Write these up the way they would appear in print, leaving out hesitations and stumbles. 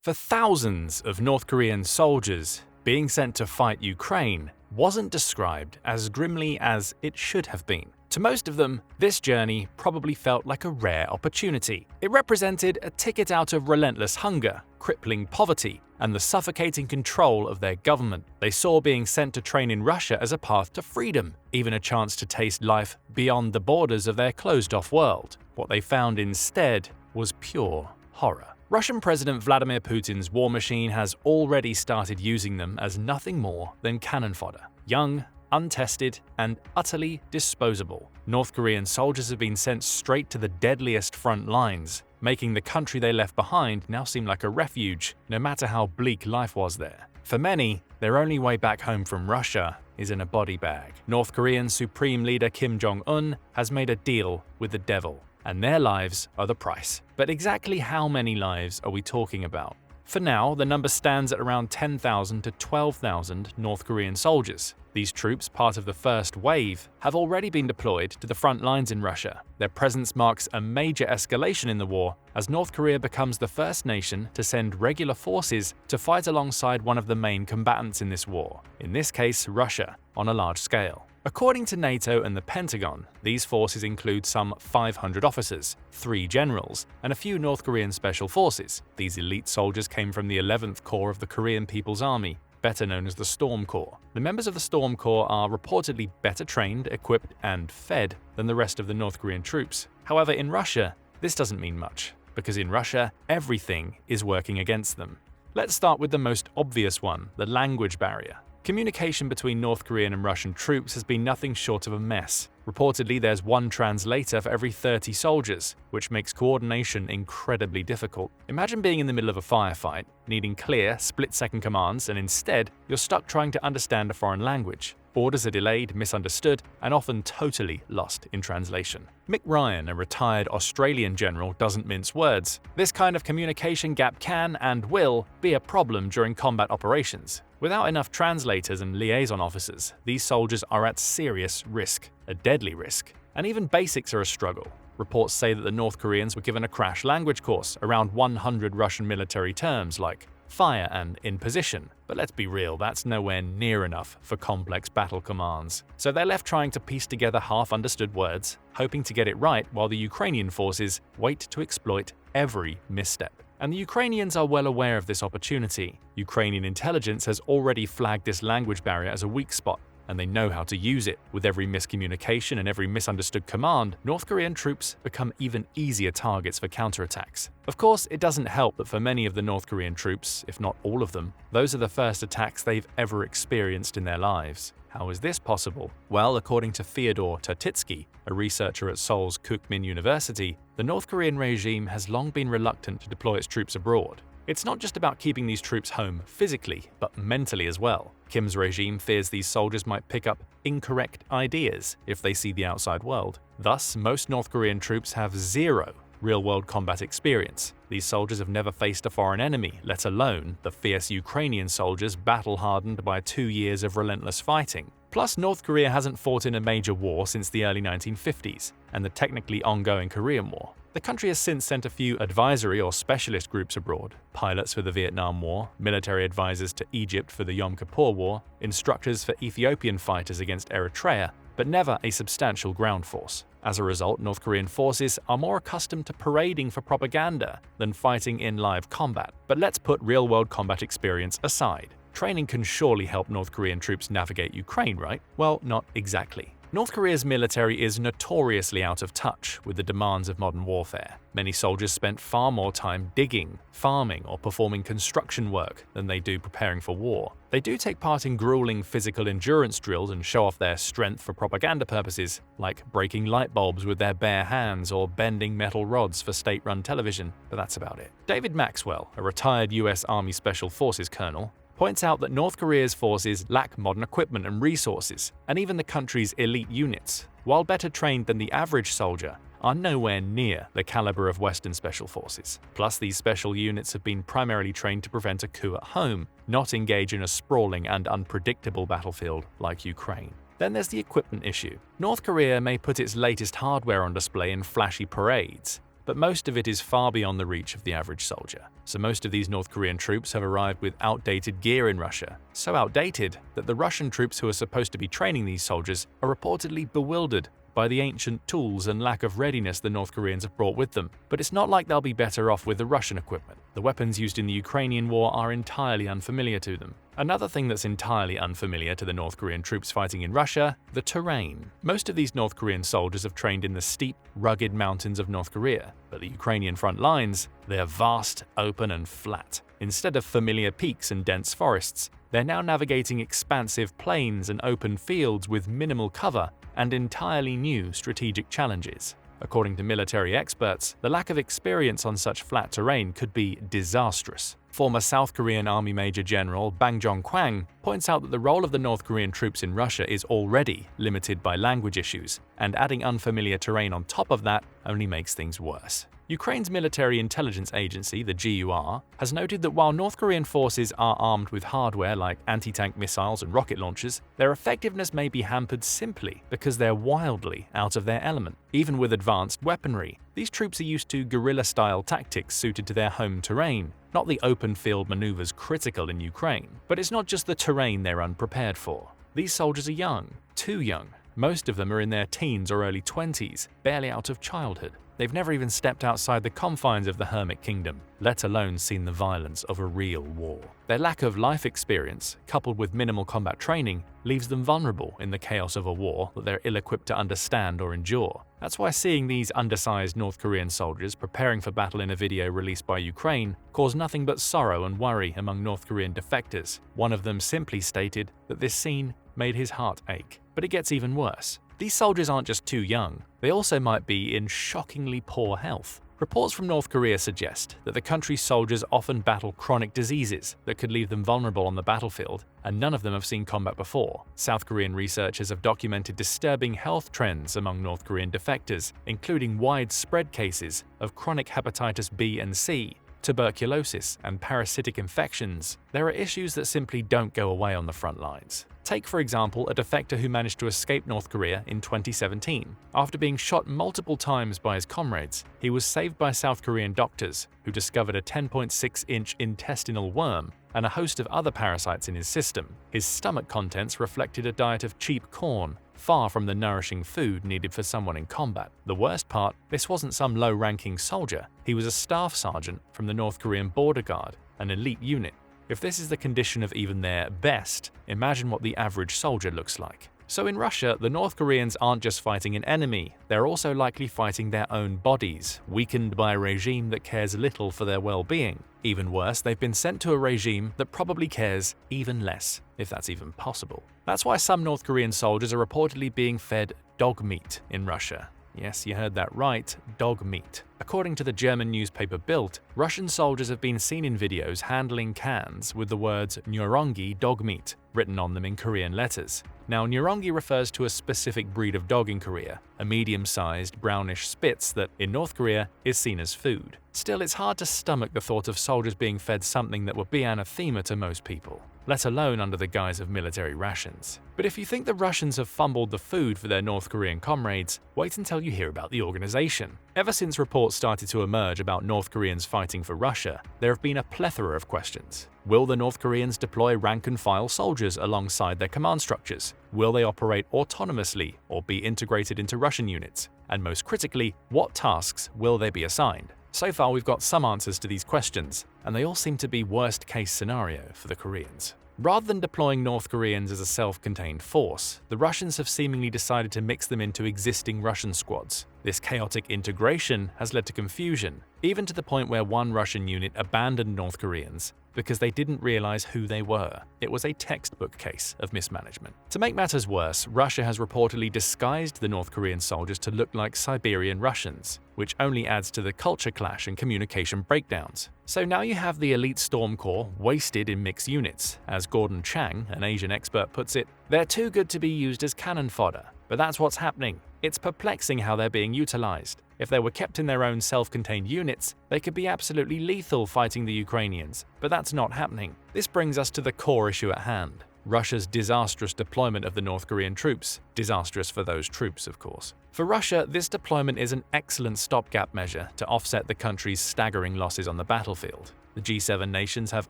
For thousands of North Korean soldiers, being sent to fight Ukraine wasn't described as grimly as it should have been. To most of them, this journey probably felt like a rare opportunity. It represented a ticket out of relentless hunger, crippling poverty, and the suffocating control of their government. They saw being sent to train in Russia as a path to freedom, even a chance to taste life beyond the borders of their closed-off world. What they found instead was pure horror. Russian President Vladimir Putin's war machine has already started using them as nothing more than cannon fodder. Young, untested, and utterly disposable, North Korean soldiers have been sent straight to the deadliest front lines, making the country they left behind now seem like a refuge, no matter how bleak life was there. For many, their only way back home from Russia is in a body bag. North Korean Supreme Leader Kim Jong-un has made a deal with the devil, and their lives are the price. But exactly how many lives are we talking about? For now, the number stands at around 10,000 to 12,000 North Korean soldiers. These troops, part of the first wave, have already been deployed to the front lines in Russia. Their presence marks a major escalation in the war, as North Korea becomes the first nation to send regular forces to fight alongside one of the main combatants in this war, in this case Russia, on a large scale. According to NATO and the Pentagon, these forces include some 500 officers, 3 generals, and a few North Korean special forces. These elite soldiers came from the 11th Corps of the Korean People's Army, better known as the Storm Corps. The members of the Storm Corps are reportedly better trained, equipped, and fed than the rest of the North Korean troops. However, in Russia, this doesn't mean much, because in Russia, everything is working against them. Let's start with the most obvious one, the language barrier. Communication between North Korean and Russian troops has been nothing short of a mess. Reportedly, there's one translator for every 30 soldiers, which makes coordination incredibly difficult. Imagine being in the middle of a firefight, needing clear, split-second commands, and instead, you're stuck trying to understand a foreign language. Orders are delayed, misunderstood, and often totally lost in translation. Mick Ryan, a retired Australian general, doesn't mince words. This kind of communication gap can and will be a problem during combat operations. Without enough translators and liaison officers, these soldiers are at serious risk, a deadly risk. And even basics are a struggle. Reports say that the North Koreans were given a crash language course, around 100 Russian military terms like fire and in position. But let's be real, that's nowhere near enough for complex battle commands. So they're left trying to piece together half-understood words, hoping to get it right while the Ukrainian forces wait to exploit every misstep. And the Ukrainians are well aware of this opportunity. Ukrainian intelligence has already flagged this language barrier as a weak spot, and they know how to use it. With every miscommunication and every misunderstood command, North Korean troops become even easier targets for counterattacks. Of course, it doesn't help that for many of the North Korean troops, if not all of them, those are the first attacks they've ever experienced in their lives. How is this possible? Well, according to Fyodor Tertitsky, a researcher at Seoul's Kookmin University, the North Korean regime has long been reluctant to deploy its troops abroad. It's not just about keeping these troops home physically, but mentally as well. Kim's regime fears these soldiers might pick up incorrect ideas if they see the outside world. Thus, most North Korean troops have zero real-world combat experience. These soldiers have never faced a foreign enemy, let alone the fierce Ukrainian soldiers battle-hardened by 2 years of relentless fighting. Plus, North Korea hasn't fought in a major war since the early 1950s, and the technically ongoing Korean War. The country has since sent a few advisory or specialist groups abroad, pilots for the Vietnam War, military advisors to Egypt for the Yom Kippur War, instructors for Ethiopian fighters against Eritrea, but never a substantial ground force. As a result, North Korean forces are more accustomed to parading for propaganda than fighting in live combat. But let's put real-world combat experience aside. Training can surely help North Korean troops navigate Ukraine, right? Well, not exactly. North Korea's military is notoriously out of touch with the demands of modern warfare. Many soldiers spent far more time digging, farming, or performing construction work than they do preparing for war. They do take part in grueling physical endurance drills and show off their strength for propaganda purposes, like breaking light bulbs with their bare hands or bending metal rods for state-run television, but that's about it. David Maxwell, a retired US Army Special Forces colonel, points out that North Korea's forces lack modern equipment and resources, and even the country's elite units, while better trained than the average soldier, are nowhere near the caliber of Western special forces. Plus, these special units have been primarily trained to prevent a coup at home, not engage in a sprawling and unpredictable battlefield like Ukraine. Then there's the equipment issue. North Korea may put its latest hardware on display in flashy parades, but most of it is far beyond the reach of the average soldier. So most of these North Korean troops have arrived with outdated gear in Russia, so outdated that the Russian troops who are supposed to be training these soldiers are reportedly bewildered by the ancient tools and lack of readiness the North Koreans have brought with them. But it's not like they'll be better off with the Russian equipment. The weapons used in the Ukrainian war are entirely unfamiliar to them. Another thing that's entirely unfamiliar to the North Korean troops fighting in Russia: the terrain. Most of these North Korean soldiers have trained in the steep, rugged mountains of North Korea, but the Ukrainian front lines, they are vast, open and flat. Instead of familiar peaks and dense forests, they're now navigating expansive plains and open fields with minimal cover and entirely new strategic challenges. According to military experts, the lack of experience on such flat terrain could be disastrous. Former South Korean Army Major General Bang Jong-kwang points out that the role of the North Korean troops in Russia is already limited by language issues, and adding unfamiliar terrain on top of that only makes things worse. Ukraine's military intelligence agency, the GUR, has noted that while North Korean forces are armed with hardware like anti-tank missiles and rocket launchers, their effectiveness may be hampered simply because they're wildly out of their element. Even with advanced weaponry, these troops are used to guerrilla-style tactics suited to their home terrain, not the open-field maneuvers critical in Ukraine. But it's not just the terrain they're unprepared for. These soldiers are young, too young. Most of them are in their teens or early 20s, barely out of childhood. They've never even stepped outside the confines of the Hermit Kingdom, let alone seen the violence of a real war. Their lack of life experience, coupled with minimal combat training, leaves them vulnerable in the chaos of a war that they're ill-equipped to understand or endure. That's why seeing these undersized North Korean soldiers preparing for battle in a video released by Ukraine caused nothing but sorrow and worry among North Korean defectors. One of them simply stated that this scene made his heart ache. But it gets even worse. These soldiers aren't just too young, they also might be in shockingly poor health. Reports from North Korea suggest that the country's soldiers often battle chronic diseases that could leave them vulnerable on the battlefield, and none of them have seen combat before. South Korean researchers have documented disturbing health trends among North Korean defectors, including widespread cases of chronic hepatitis B and C, tuberculosis, and parasitic infections. There are issues that simply don't go away on the front lines. Take, for example, a defector who managed to escape North Korea in 2017. After being shot multiple times by his comrades, he was saved by South Korean doctors, who discovered a 10.6-inch intestinal worm and a host of other parasites in his system. His stomach contents reflected a diet of cheap corn, far from the nourishing food needed for someone in combat. The worst part, this wasn't some low-ranking soldier. He was a staff sergeant from the North Korean Border Guard, an elite unit. If this is the condition of even their best, imagine what the average soldier looks like. So in Russia, the North Koreans aren't just fighting an enemy, they're also likely fighting their own bodies, weakened by a regime that cares little for their well-being. Even worse, they've been sent to a regime that probably cares even less, if that's even possible. That's why some North Korean soldiers are reportedly being fed dog meat in Russia. Yes, you heard that right, dog meat. According to the German newspaper Bild, Russian soldiers have been seen in videos handling cans with the words "Nyorongi dog meat" written on them in Korean letters. Now, Nyorongi refers to a specific breed of dog in Korea, a medium-sized brownish Spitz that, in North Korea, is seen as food. Still, it's hard to stomach the thought of soldiers being fed something that would be anathema to most people, let alone under the guise of military rations. But if you think the Russians have fumbled the food for their North Korean comrades, wait until you hear about the organization. Ever since reports started to emerge about North Koreans fighting for Russia, there have been a plethora of questions. Will the North Koreans deploy rank-and-file soldiers alongside their command structures? Will they operate autonomously or be integrated into Russian units? And most critically, what tasks will they be assigned? So far, we've got some answers to these questions, and they all seem to be worst-case scenario for the Koreans. Rather than deploying North Koreans as a self-contained force, the Russians have seemingly decided to mix them into existing Russian squads. This chaotic integration has led to confusion, even to the point where one Russian unit abandoned North Koreans because they didn't realize who they were. It was a textbook case of mismanagement. To make matters worse, Russia has reportedly disguised the North Korean soldiers to look like Siberian Russians, which only adds to the culture clash and communication breakdowns. So now you have the elite Storm Corps wasted in mixed units. As Gordon Chang, an Asian expert, puts it, they're too good to be used as cannon fodder. But that's what's happening. It's perplexing how they're being utilized. If they were kept in their own self-contained units, they could be absolutely lethal fighting the Ukrainians, but that's not happening. This brings us to the core issue at hand. Russia's disastrous deployment of the North Korean troops. Disastrous for those troops, of course. For Russia, this deployment is an excellent stopgap measure to offset the country's staggering losses on the battlefield. The G7 nations have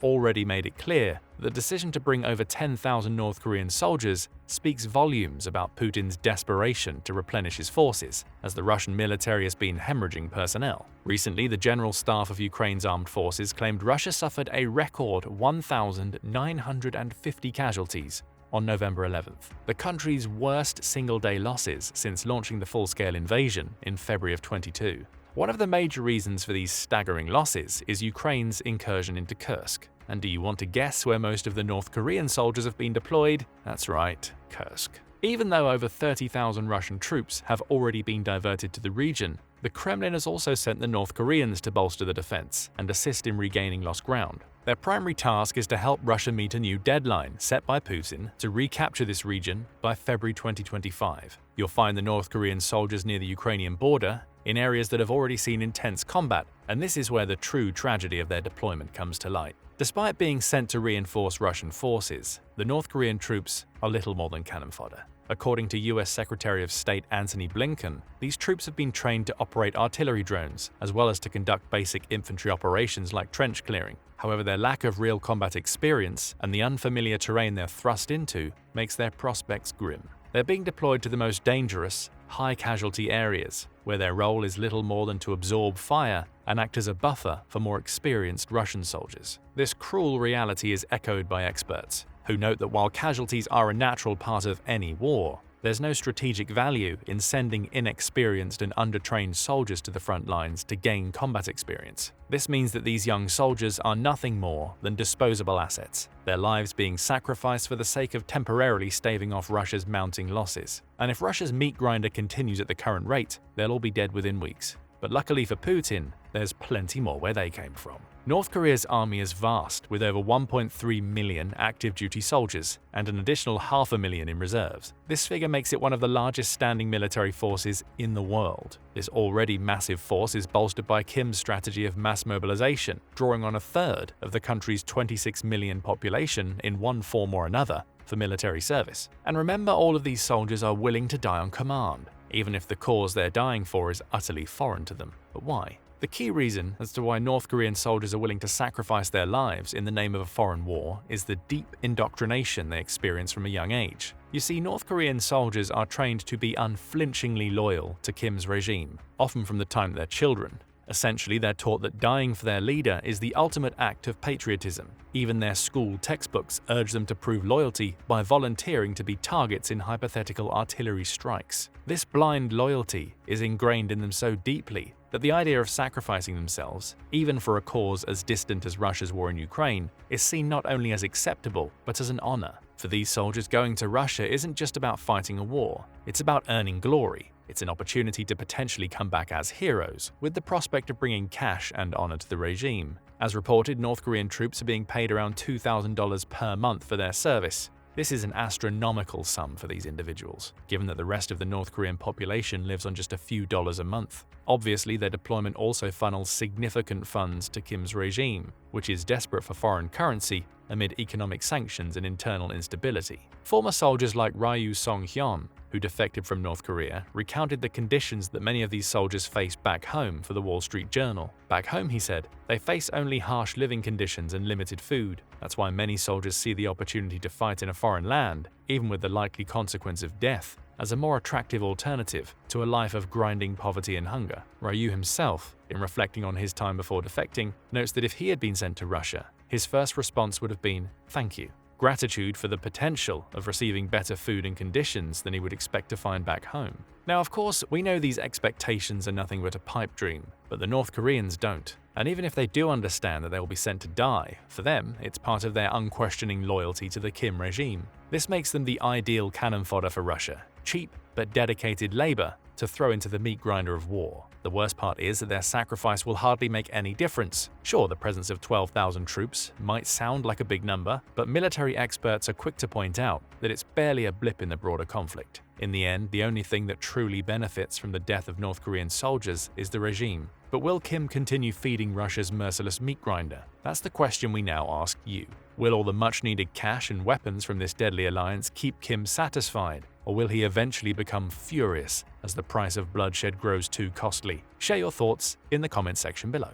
already made it clear that the decision to bring over 10,000 North Korean soldiers speaks volumes about Putin's desperation to replenish his forces, as the Russian military has been hemorrhaging personnel. Recently, the General Staff of Ukraine's armed forces claimed Russia suffered a record 1,950 casualties on November 11th, the country's worst single-day losses since launching the full-scale invasion in February of 22. One of the major reasons for these staggering losses is Ukraine's incursion into Kursk. And do you want to guess where most of the North Korean soldiers have been deployed? That's right, Kursk. Even though over 30,000 Russian troops have already been diverted to the region, the Kremlin has also sent the North Koreans to bolster the defense and assist in regaining lost ground. Their primary task is to help Russia meet a new deadline set by Putin to recapture this region by February 2025. You'll find the North Korean soldiers near the Ukrainian border, in areas that have already seen intense combat, and this is where the true tragedy of their deployment comes to light. Despite being sent to reinforce Russian forces, the North Korean troops are little more than cannon fodder. According to US Secretary of State Antony Blinken, these troops have been trained to operate artillery drones, as well as to conduct basic infantry operations like trench clearing. However, their lack of real combat experience and the unfamiliar terrain they're thrust into makes their prospects grim. They're being deployed to the most dangerous, high-casualty areas, where their role is little more than to absorb fire and act as a buffer for more experienced Russian soldiers. This cruel reality is echoed by experts, who note that while casualties are a natural part of any war, there's no strategic value in sending inexperienced and undertrained soldiers to the front lines to gain combat experience. This means that these young soldiers are nothing more than disposable assets, their lives being sacrificed for the sake of temporarily staving off Russia's mounting losses. And if Russia's meat grinder continues at the current rate, they'll all be dead within weeks. But luckily for Putin, there's plenty more where they came from. North Korea's army is vast, with over 1.3 million active duty soldiers and an additional 500,000 in reserves. This figure makes it one of the largest standing military forces in the world. This already massive force is bolstered by Kim's strategy of mass mobilization, drawing on a third of the country's 26 million population in one form or another for military service. And remember, all of these soldiers are willing to die on command, even if the cause they're dying for is utterly foreign to them. But why? The key reason as to why North Korean soldiers are willing to sacrifice their lives in the name of a foreign war is the deep indoctrination they experience from a young age. You see, North Korean soldiers are trained to be unflinchingly loyal to Kim's regime, often from the time they're children. Essentially, they're taught that dying for their leader is the ultimate act of patriotism. Even their school textbooks urge them to prove loyalty by volunteering to be targets in hypothetical artillery strikes. This blind loyalty is ingrained in them so deeply that the idea of sacrificing themselves, even for a cause as distant as Russia's war in Ukraine, is seen not only as acceptable, but as an honor. For these soldiers, going to Russia isn't just about fighting a war, it's about earning glory. It's an opportunity to potentially come back as heroes, with the prospect of bringing cash and honor to the regime. As reported, North Korean troops are being paid around $2,000 per month for their service. This is an astronomical sum for these individuals, given that the rest of the North Korean population lives on just a few dollars a month. Obviously, their deployment also funnels significant funds to Kim's regime, which is desperate for foreign currency amid economic sanctions and internal instability. Former soldiers like Ryu Song-hyun, who defected from North Korea, recounted the conditions that many of these soldiers face back home for the Wall Street Journal. Back home, he said, they face only harsh living conditions and limited food. That's why many soldiers see the opportunity to fight in a foreign land, even with the likely consequence of death, as a more attractive alternative to a life of grinding poverty and hunger. Ryu himself, in reflecting on his time before defecting, notes that if he had been sent to Russia, his first response would have been, "Thank you." Gratitude for the potential of receiving better food and conditions than he would expect to find back home. Now, of course, we know these expectations are nothing but a pipe dream, but the North Koreans don't. And even if they do understand that they will be sent to die, for them, it's part of their unquestioning loyalty to the Kim regime. This makes them the ideal cannon fodder for Russia, cheap but dedicated labor to throw into the meat grinder of war. The worst part is that their sacrifice will hardly make any difference. Sure, the presence of 12,000 troops might sound like a big number, but military experts are quick to point out that it's barely a blip in the broader conflict. In the end, the only thing that truly benefits from the death of North Korean soldiers is the regime. But will Kim continue feeding Russia's merciless meat grinder? That's the question we now ask you. Will all the much-needed cash and weapons from this deadly alliance keep Kim satisfied? Or will he eventually become furious as the price of bloodshed grows too costly? Share your thoughts in the comment section below.